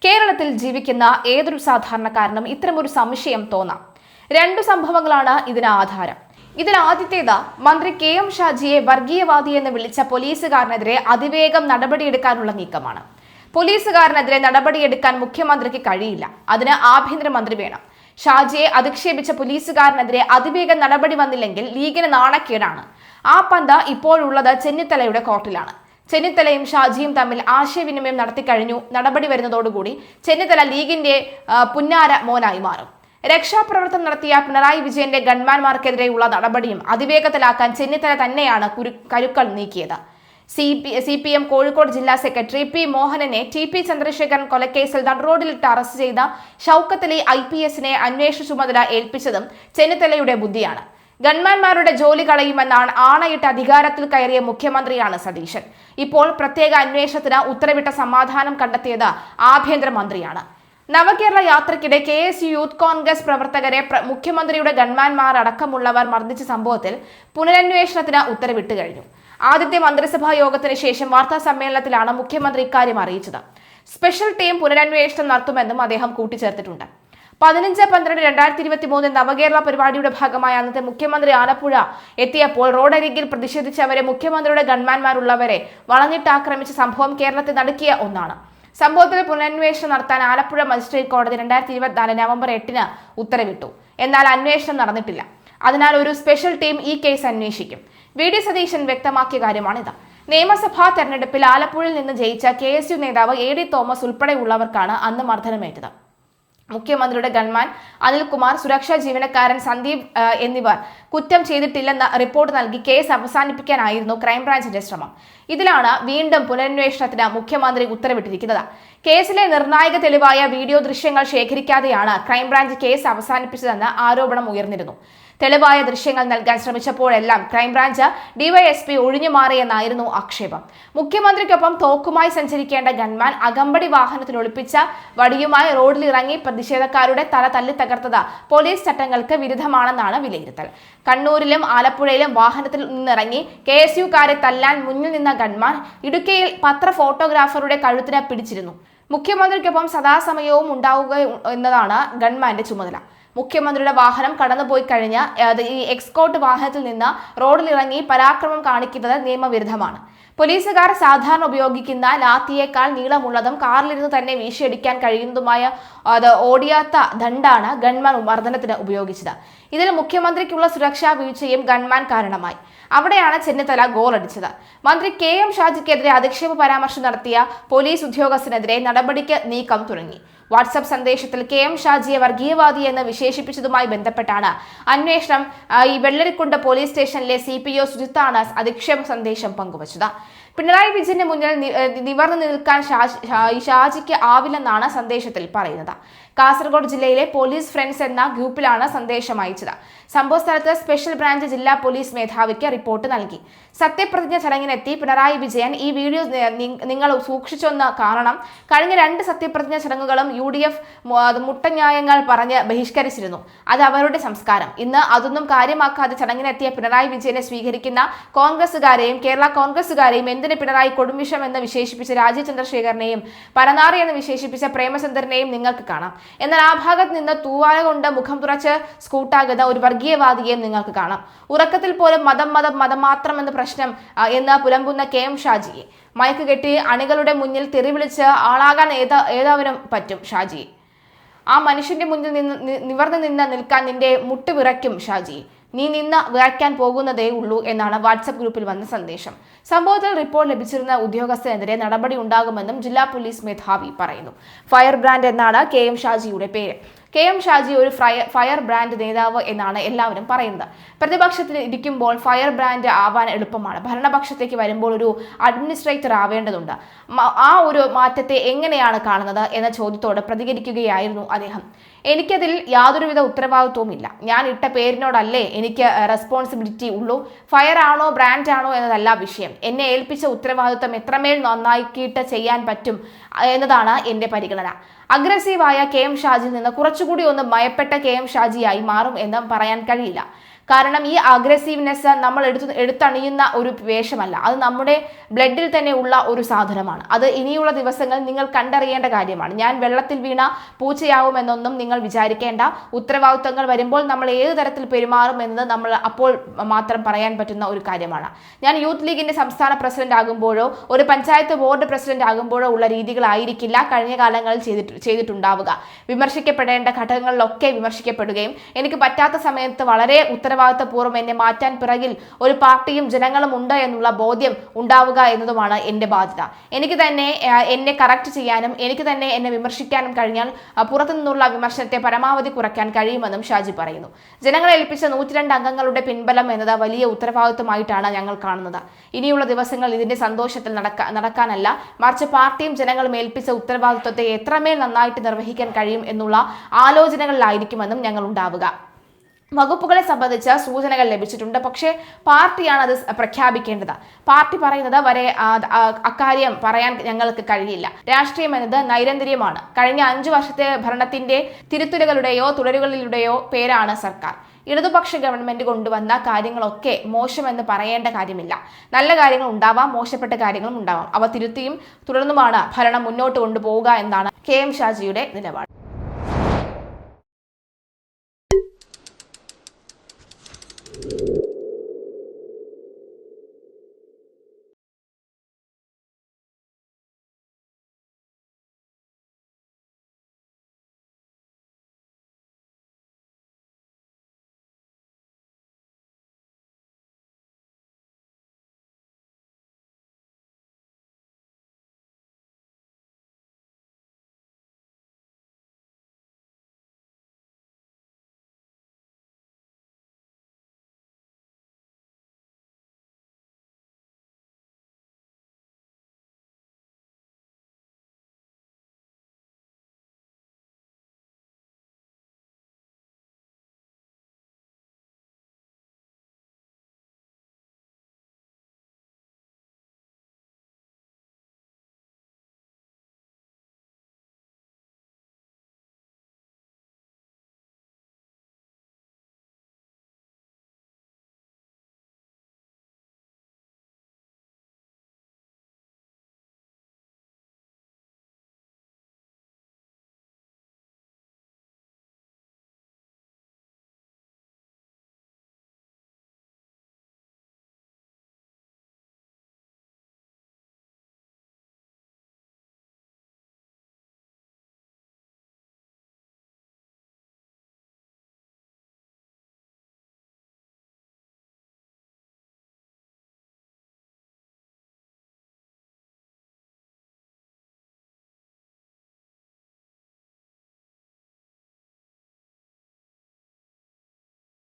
കേരളത്തിൽ ജീവിക്കുന്ന ഏതൊരു സാധാരണക്കാരനും ഇത്തരമൊരു സംശയം തോന്നാം. രണ്ടു സംഭവങ്ങളാണ് ഇതിന് ആധാരം. ഇതിൽ ആദ്യത്തേത് മന്ത്രി കെ എം ഷാജിയെ വർഗീയവാദി എന്ന് വിളിച്ച പോലീസുകാരനെതിരെ അതിവേഗം നടപടിയെടുക്കാനുള്ള നീക്കമാണ്. പോലീസുകാരനെതിരെ നടപടിയെടുക്കാൻ മുഖ്യമന്ത്രിക്ക് കഴിയില്ല, അതിന് ആഭ്യന്തരമന്ത്രി വേണം. ഷാജിയെ അധിക്ഷേപിച്ച പോലീസുകാരനെതിരെ അതിവേഗം നടപടി വന്നില്ലെങ്കിൽ ലീഗിന് നാണക്കേടാണ്. ആ പന്ത ഇപ്പോഴുള്ളത് ചെന്നിത്തലയുടെ കോർട്ടിലാണ്. ചെന്നിത്തലയും ഷാജിയും തമ്മിൽ ആശയവിനിമയം നടത്തിക്കഴിഞ്ഞു. നടപടി വരുന്നതോടുകൂടി ചെന്നിത്തല ലീഗിന്റെ പുന്നാര മോനായി മാറും. രക്ഷാപ്രവർത്തനം നടത്തിയ പിണറായി വിജയന്റെ ഗൺമാൻമാർക്കെതിരെയുള്ള നടപടിയും അതിവേഗത്തിലാക്കാൻ ചെന്നിത്തല തന്നെയാണ് കരുക്കൾ നീക്കിയത്. CPM കോഴിക്കോട് ജില്ലാ സെക്രട്ടറി പി മോഹനനെ TP ചന്ദ്രശേഖരൻ കൊലക്കേസിൽ നടുറോഡിലിട്ട് അറസ്റ്റ് ചെയ്ത ഷൗക്കത്ത് അലി IPSനെ അന്വേഷണ ചുമതല ഏൽപ്പിച്ചതും ചെന്നിത്തലയുടെ ബുദ്ധിയാണ്. ഗൺമാൻമാരുടെ ജോലി കളയുമെന്നാണ് ആണയിട്ട് അധികാരത്തിൽ കയറിയ മുഖ്യമന്ത്രിയാണ് സതീശൻ. ഇപ്പോൾ പ്രത്യേക അന്വേഷണത്തിന് ഉത്തരവിട്ട സമാധാനം കണ്ടെത്തിയത് ആഭ്യന്തരമന്ത്രിയാണ്. നവകേരള യാത്രയ്ക്കിടെ KSU യൂത്ത് കോൺഗ്രസ് പ്രവർത്തകരെ മുഖ്യമന്ത്രിയുടെ ഗൺമാൻമാർ അടക്കമുള്ളവർ മർദ്ദിച്ച സംഭവത്തിൽ പുനരന്വേഷണത്തിന് ഉത്തരവിട്ട് കഴിഞ്ഞു. ആദ്യത്തെ മന്ത്രിസഭാ യോഗത്തിന് ശേഷം വാർത്താ സമ്മേളനത്തിലാണ് മുഖ്യമന്ത്രി ഇക്കാര്യം അറിയിച്ചത്. സ്പെഷ്യൽ ടീം പുനരന്വേഷണം നടത്തുമെന്നും അദ്ദേഹം കൂട്ടിച്ചേർത്തിട്ടുണ്ട്. 15/12/2023 നവകേരള പരിപാടിയുടെ ഭാഗമായി അന്നത്തെ മുഖ്യമന്ത്രി ആലപ്പുഴ എത്തിയപ്പോൾ റോഡരികിൽ പ്രതിഷേധിച്ചവരെ മുഖ്യമന്ത്രിയുടെ ഗൺമാൻമാരുള്ളവരെ വളഞ്ഞിട്ടാക്രമിച്ച സംഭവം കേരളത്തെ നടുക്കിയ ഒന്നാണ്. സംഭവത്തിൽ പുനരന്വേഷണം നടത്താൻ ആലപ്പുഴ മജിസ്ട്രേറ്റ് കോടതി 2024 നവംബർ 8 ഉത്തരവിട്ടു. എന്നാൽ അന്വേഷണം നടന്നിട്ടില്ല. അതിനാൽ ഒരു സ്പെഷ്യൽ ടീം ഈ കേസ് അന്വേഷിക്കും. VD സതീശൻ വ്യക്തമാക്കിയ കാര്യമാണിത്. നിയമസഭാ തെരഞ്ഞെടുപ്പിൽ ആലപ്പുഴയിൽ നിന്ന് ജയിച്ച KSU നേതാവ് AD തോമസ് ഉൾപ്പെടെയുള്ളവർക്കാണ് അന്ന് മർദ്ദനമേറ്റത്. മുഖ്യമന്ത്രിയുടെ ഗൺമാൻ അനിൽകുമാർ, സുരക്ഷാ ജീവനക്കാരൻ സന്ദീപ് എന്നിവർ കുറ്റം ചെയ്തിട്ടില്ലെന്ന റിപ്പോർട്ട് നൽകി കേസ് അവസാനിപ്പിക്കാനായിരുന്നു ക്രൈംബ്രാഞ്ചിന്റെ ശ്രമം. ഇതിലാണ് വീണ്ടും പുനരന്വേഷണത്തിന് മുഖ്യമന്ത്രി ഉത്തരവിട്ടിരിക്കുന്നത്. കേസിലെ നിർണായക തെളിവായ വീഡിയോ ദൃശ്യങ്ങൾ ശേഖരിക്കാതെയാണ് ക്രൈംബ്രാഞ്ച് കേസ് അവസാനിപ്പിച്ചതെന്ന് ആരോപണം ഉയർന്നിരുന്നു. തെളിവായ ദൃശ്യങ്ങൾ നൽകാൻ ശ്രമിച്ചപ്പോഴെല്ലാം ക്രൈംബ്രാഞ്ച് DYSP ഒഴിഞ്ഞുമാറിയെന്നായിരുന്നു ആക്ഷേപം. മുഖ്യമന്ത്രിക്കൊപ്പം തോക്കുമായി സഞ്ചരിക്കേണ്ട ഗൺമാൻ അകമ്പടി വാഹനത്തിൽ ഒളിപ്പിച്ച വടിയുമായി റോഡിലിറങ്ങി പ്രതിഷേധക്കാരുടെ തല തല്ലി തകർത്തത് പോലീസ് ചട്ടങ്ങൾക്ക് വിരുദ്ധമാണെന്നാണ് വിലയിരുത്തൽ. കണ്ണൂരിലും ആലപ്പുഴയിലും വാഹനത്തിൽ നിന്നിറങ്ങി KSUക്കാരെ തല്ലാൻ മുന്നിൽ നിന്ന ഗൺമാൻ ഇടുക്കിയിൽ ഫോട്ടോഗ്രാഫറുടെ കഴുത്തിന് പിടിച്ചിരുന്നു. മുഖ്യമന്ത്രിക്കൊപ്പം സദാസമയവും ഉണ്ടാവുക എന്നതാണ് ഗൺമാന്റെ ചുമതല. മുഖ്യമന്ത്രിയുടെ വാഹനം കടന്നുപോയി കഴിഞ്ഞ് ഈ എക്സ്കോർട്ട് വാഹനത്തിൽ നിന്ന് റോഡിലിറങ്ങി പരാക്രമം കാണിക്കുന്നത് നിയമവിരുദ്ധമാണ്. പോലീസുകാർ സാധാരണ ഉപയോഗിക്കുന്ന ലാത്തിയേക്കാൾ നീളമുള്ളതും കാറിലിരുന്ന് തന്നെ വീശിയടിക്കാൻ കഴിയുന്നതുമായ ഓടിയാത്ത ദണ്ഡാണ് ഗൺമാൻ മർദ്ദനത്തിന് ഉപയോഗിച്ചത്. ഇതിൽ മുഖ്യമന്ത്രിക്കുള്ള സുരക്ഷാ വീഴ്ചയും ഗൺമാൻ കാരണമായി. അവിടെയാണ് ചെന്നിത്തല ഗോളടിച്ചത്. മന്ത്രി KM ഷാജിക്കെതിരെ അധിക്ഷേപ പരാമർശം നടത്തിയ പോലീസ് ഉദ്യോഗസ്ഥനെതിരെ നടപടിക്ക് നീക്കം തുടങ്ങി. വാട്സ്ആപ്പ് സന്ദേശത്തിൽ KM ഷാജിയെ വർഗീയവാദി എന്ന് വിശേഷിപ്പിച്ചതുമായി ബന്ധപ്പെട്ടാണ് അന്വേഷണം. ഈ വെള്ളരിക്കുണ്ട് പോലീസ് സ്റ്റേഷനിലെ CPO സുജിത്താണ് അധിക്ഷേപ സന്ദേശം പങ്കുവച്ചത്. പിണറായി വിജയന്റെ മുന്നിൽ നിവർന്നു നിൽക്കാൻ ഷാജിക്ക് ആവില്ലെന്നാണ് സന്ദേശത്തിൽ പറയുന്നത്. കാസർഗോഡ് ജില്ലയിലെ പോലീസ് ഫ്രണ്ട്സ് എന്ന ഗ്രൂപ്പിലാണ് സന്ദേശം അയച്ചത്. സംഭവ സ്ഥലത്ത് സ്പെഷ്യൽ ബ്രാഞ്ച് ജില്ലാ പോലീസ് മേധാവിക്ക് റിപ്പോർട്ട് നൽകി. സത്യപ്രതിജ്ഞ ചടങ്ങിനെത്തി പിണറായി വിജയൻ ഈ വീഡിയോ നിങ്ങൾ സൂക്ഷിച്ചൊന്ന് കാണണം. കഴിഞ്ഞ 2 സത്യപ്രതിജ്ഞ ചടങ്ങുകളും UDF മുട്ടന്യായങ്ങൾ പറഞ്ഞ് ബഹിഷ്കരിച്ചിരുന്നു. അത് അവരുടെ സംസ്കാരം. ഇന്ന് അതൊന്നും കാര്യമാക്കാതെ ചടങ്ങിനെത്തിയ പിണറായി വിജയനെ സ്വീകരിക്കുന്ന കോൺഗ്രസുകാരെയും കേരള കോൺഗ്രസുകാരെയും എന്തിന് പിണറായി കൊടുംവിഷം എന്ന് വിശേഷിപ്പിച്ച രാജീവ് ചന്ദ്രശേഖരനെയും പരനാറി എന്ന് വിശേഷിപ്പിച്ച പ്രേമചന്ദ്രനെയും നിങ്ങൾക്ക് കാണാം. എന്നാൽ ആ ഭാഗത്ത് നിന്ന് തൂവാല കൊണ്ട് മുഖം തുറച്ച് സ്കൂട്ടാകുന്ന ഒരു വർഗീയവാദിയെയും നിങ്ങൾക്ക് കാണാം. ഉറക്കത്തിൽ പോലും മതം മാത്രം എന്ന പ്രശ്നം എന്ന് പുലമ്പുന്ന KM ഷാജിയെ മയക്ക് കെട്ടി അണികളുടെ മുന്നിൽ തെറിവിളിച്ച് ആളാകാൻ ഏതാവനും പറ്റും. ഷാജിയെ ആ മനുഷ്യന്റെ മുന്നിൽ നിവർന്നു നിൽക്കാൻ നിന്റെ മുട്ട് വിറയ്ക്കും. ഷാജി, നീ വിറയ്ക്കാൻ പോകുന്നതേ ഉള്ളൂ എന്നാണ് വാട്സ്ആപ്പ് ഗ്രൂപ്പിൽ വന്ന സന്ദേശം. സംഭവത്തിൽ റിപ്പോർട്ട് ലഭിച്ചിരുന്ന ഉദ്യോഗസ്ഥനെതിരെ നടപടി ഉണ്ടാകുമെന്നും ജില്ലാ പോലീസ് മേധാവി പറയുന്നു. ഫയർ ബ്രാൻഡ് എന്നാണ് KM ഷാജിയുടെ പേര്. KM ഷാജി ഒരു ഫയർ ബ്രാൻഡ് നേതാവ് എന്നാണ് എല്ലാവരും പറയുന്നത്. പ്രതിപക്ഷത്തിൽ ഇരിക്കുമ്പോൾ ഫയർ ബ്രാൻഡ് ആവാൻ എളുപ്പമാണ്. ഭരണപക്ഷത്തേക്ക് വരുമ്പോൾ ഒരു അഡ്മിനിസ്ട്രേറ്റർ ആവേണ്ടതുണ്ട്. ആ ഒരു മാറ്റത്തെ എങ്ങനെയാണ് കാണുന്നത് എന്ന ചോദ്യത്തോട് പ്രതികരിക്കുകയായിരുന്നു അദ്ദേഹം. എനിക്കതിൽ യാതൊരുവിധ ഉത്തരവാദിത്വവുമില്ല. ഞാൻ ഇട്ട പേരിനോടല്ലേ എനിക്ക് റെസ്പോൺസിബിലിറ്റി ഉള്ളൂ. ഫയർ ആണോ ബ്രാൻഡ് ആണോ എന്നതല്ല വിഷയം. എന്നെ ഏൽപ്പിച്ച ഉത്തരവാദിത്വം എത്രമേൽ നന്നാക്കിയിട്ട് ചെയ്യാൻ പറ്റും എന്നതാണ് എന്റെ പരിഗണന. അഗ്രസീവായ KM ഷാജിയിൽ നിന്ന് കുറച്ചുകൂടി ഒന്ന് ഭയപ്പെട്ട KM ഷാജിയായി മാറും എന്ന് പറയാൻ കഴിയില്ല. കാരണം ഈ അഗ്രസീവ്നെസ് നമ്മൾ എടുത്തണിയുന്ന ഒരു വേഷമല്ല, അത് നമ്മുടെ ബ്ലഡിൽ തന്നെ ഉള്ള ഒരു സാധനമാണ്. അത് ഇനിയുള്ള ദിവസങ്ങൾ നിങ്ങൾ കണ്ടറിയേണ്ട കാര്യമാണ്. ഞാൻ വെള്ളത്തിൽ വീണ പൂച്ചയാവുമെന്നൊന്നും നിങ്ങൾ വിചാരിക്കേണ്ട. ഉത്തരവാദിത്വങ്ങൾ വരുമ്പോൾ നമ്മൾ ഏത് തരത്തിൽ പെരുമാറും എന്നത് നമ്മൾ അപ്പോൾ മാത്രം പറയാൻ പറ്റുന്ന ഒരു കാര്യമാണ്. ഞാൻ യൂത്ത് ലീഗിന്റെ സംസ്ഥാന പ്രസിഡന്റ് ആകുമ്പോഴോ ഒരു പഞ്ചായത്ത് ബോർഡ് പ്രസിഡന്റ് ആകുമ്പോഴോ ഉള്ള രീതികളായിരിക്കില്ല കഴിഞ്ഞ കാലങ്ങളിൽ ചെയ്തിട്ടുണ്ടാവുക. വിമർശിക്കപ്പെടേണ്ട ഘട്ടങ്ങളിലൊക്കെ വിമർശിക്കപ്പെടുകയും എനിക്ക് പറ്റാത്ത സമയത്ത് വളരെ ഉത്തരവാദിത്തപൂർവ്വം എന്നെ മാറ്റാൻ പിറകിൽ ഒരു പാർട്ടിയും ജനങ്ങളും ഉണ്ട് എന്നുള്ള ബോധ്യം ഉണ്ടാവുക എന്നതുമാണ് എൻ്റെ ബാധ്യത. എനിക്ക് തന്നെ എന്നെ കറക്റ്റ് ചെയ്യാനും എനിക്ക് തന്നെ എന്നെ വിമർശിക്കാനും കഴിഞ്ഞാൽ പുറത്തു നിന്നുള്ള വിമർശനത്തെ പരമാവധി കുറയ്ക്കാൻ കഴിയുമെന്നും ഷാജി പറയുന്നു. ജനങ്ങളെ ഏൽപ്പിച്ച 102 അംഗങ്ങളുടെ പിൻബലം എന്നത് വലിയ ഉത്തരവാദിത്വമായിട്ടാണ് ഞങ്ങൾ കാണുന്നത്. ഇനിയുള്ള ദിവസങ്ങൾ ഇതിന്റെ സന്തോഷത്തിൽ നടക്കാനല്ല, മറിച്ച് പാർട്ടിയും ജനങ്ങളും ഏൽപ്പിച്ച ഉത്തരവാദിത്വത്തെ എത്രമേൽ നന്നായിട്ട് നിർവഹിക്കാൻ കഴിയും എന്നുള്ള ആലോചനകളിലായിരിക്കുമെന്നും ഞങ്ങൾ ഉണ്ടാവുക. വകുപ്പുകളെ സംബന്ധിച്ച് സൂചനകൾ ലഭിച്ചിട്ടുണ്ട്, പക്ഷേ പാർട്ടിയാണ് അത് പ്രഖ്യാപിക്കേണ്ടത്. പാർട്ടി പറയുന്നത് വരെ അക്കാര്യം പറയാൻ ഞങ്ങൾക്ക് കഴിയില്ല. രാഷ്ട്രീയം എന്നത് നൈരന്തര്യമാണ്. കഴിഞ്ഞ 5 വർഷത്തെ ഭരണത്തിന്റെ തിരുത്തലുകളുടെയോ തുടരുകളിലൂടെയോ പേരാണ് സർക്കാർ. ഇടതുപക്ഷ ഗവൺമെന്റ് കൊണ്ടുവന്ന കാര്യങ്ങളൊക്കെ മോശമെന്ന് പറയേണ്ട കാര്യമില്ല. നല്ല കാര്യങ്ങൾ ഉണ്ടാവാം, മോശപ്പെട്ട കാര്യങ്ങളും ഉണ്ടാവാം. അവ തിരുത്തിയും തുടർന്നുമാണ് ഭരണം മുന്നോട്ട് കൊണ്ടുപോവുക എന്നാണ് KM ഷാജിയുടെ നിലപാട്.